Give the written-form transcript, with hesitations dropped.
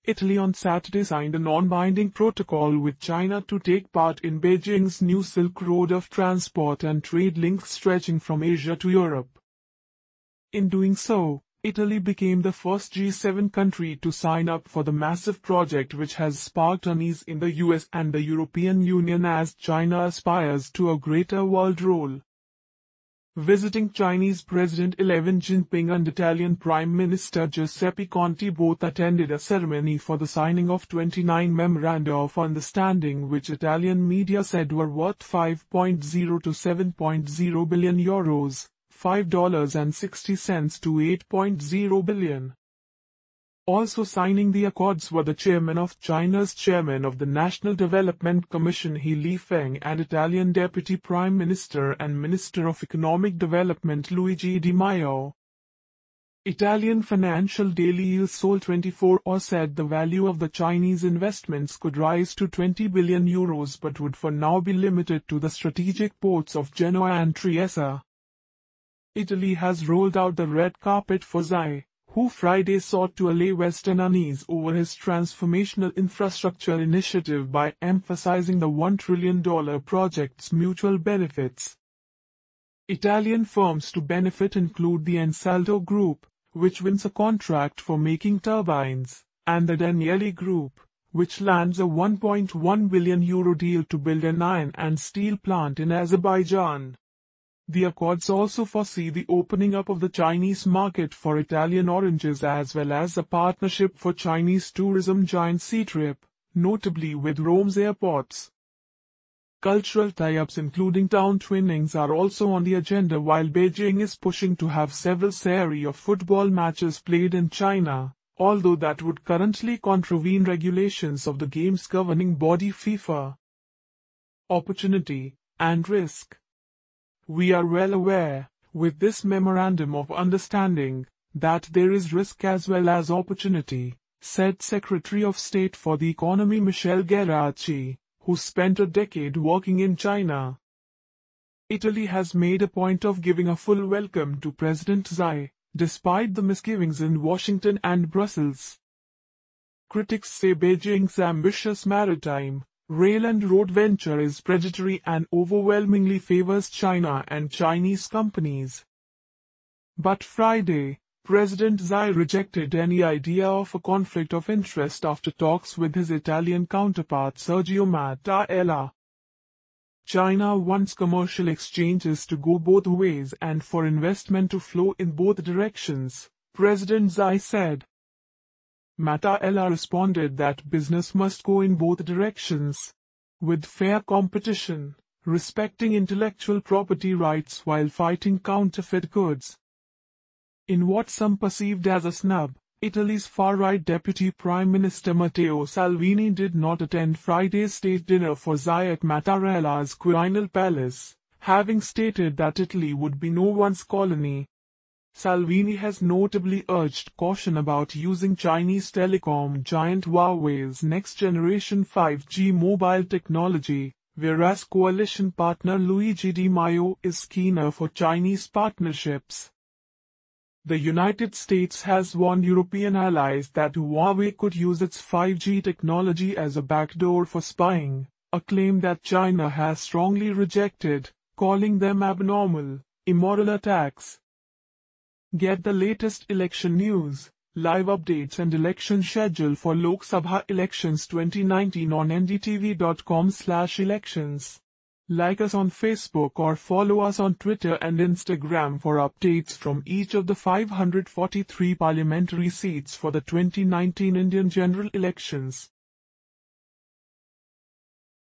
Italy on Saturday signed a non-binding protocol with China to take part in Beijing's new Silk Road of transport and trade links stretching from Asia to Europe. In doing so, Italy became the first G7 country to sign up for the massive project, which has sparked unease in the US and the European Union as China aspires to a greater world role. Visiting Chinese President-elect Xi Jinping and Italian Prime Minister Giuseppe Conte both attended a ceremony for the signing of 29 memoranda of understanding, which Italian media said were worth 5.0 to 7.0 billion euros, $5.60 to 8.0 billion. Also signing the accords were the chairman of China's chairman of the National Development Commission He Lifeng and Italian Deputy Prime Minister and Minister of Economic Development Luigi Di Maio. Italian financial daily Il Sole 24 said the value of the Chinese investments could rise to 20 billion euros but would for now be limited to the strategic ports of Genoa and Trieste. Italy has rolled out the red carpet for Xi, who Friday sought to allay Western unease over his transformational infrastructure initiative by emphasizing the $1 trillion project's mutual benefits. Italian firms to benefit include the Ansaldo Group, which wins a contract for making turbines, and the Danieli Group, which lands a €1.1 billion deal to build an iron and steel plant in Azerbaijan. The accords also foresee the opening up of the Chinese market for Italian oranges as well as a partnership for Chinese tourism giant Ctrip, notably with Rome's airports. Cultural tie-ups including town twinnings are also on the agenda, while Beijing is pushing to have several series of football matches played in China, although that would currently contravene regulations of the game's governing body FIFA. Opportunity and risk. We are well aware, with this memorandum of understanding, that there is risk as well as opportunity, said Secretary of State for the Economy Michel Geraci, who spent a decade working in China. Italy has made a point of giving a full welcome to President Xi, despite the misgivings in Washington and Brussels. Critics say Beijing's ambitious maritime, rail and road venture is predatory and overwhelmingly favors China and Chinese companies. But Friday, President Xi rejected any idea of a conflict of interest after talks with his Italian counterpart Sergio Mattarella. China wants commercial exchanges to go both ways and for investment to flow in both directions, President Xi said. Mattarella responded that business must go in both directions, with fair competition, respecting intellectual property rights while fighting counterfeit goods. In what some perceived as a snub, Italy's far-right Deputy Prime Minister Matteo Salvini did not attend Friday's state dinner for Xi at Mattarella's Quirinal Palace, having stated that Italy would be no one's colony. Salvini has notably urged caution about using Chinese telecom giant Huawei's next-generation 5G mobile technology, whereas coalition partner Luigi Di Maio is keener for Chinese partnerships. The United States has warned European allies that Huawei could use its 5G technology as a backdoor for spying, a claim that China has strongly rejected, calling them abnormal, immoral attacks. Get the latest election news, live updates and election schedule for Lok Sabha elections 2019 on ndtv.com/elections. Like us on Facebook or follow us on Twitter and Instagram for updates from each of the 543 parliamentary seats for the 2019 Indian general elections.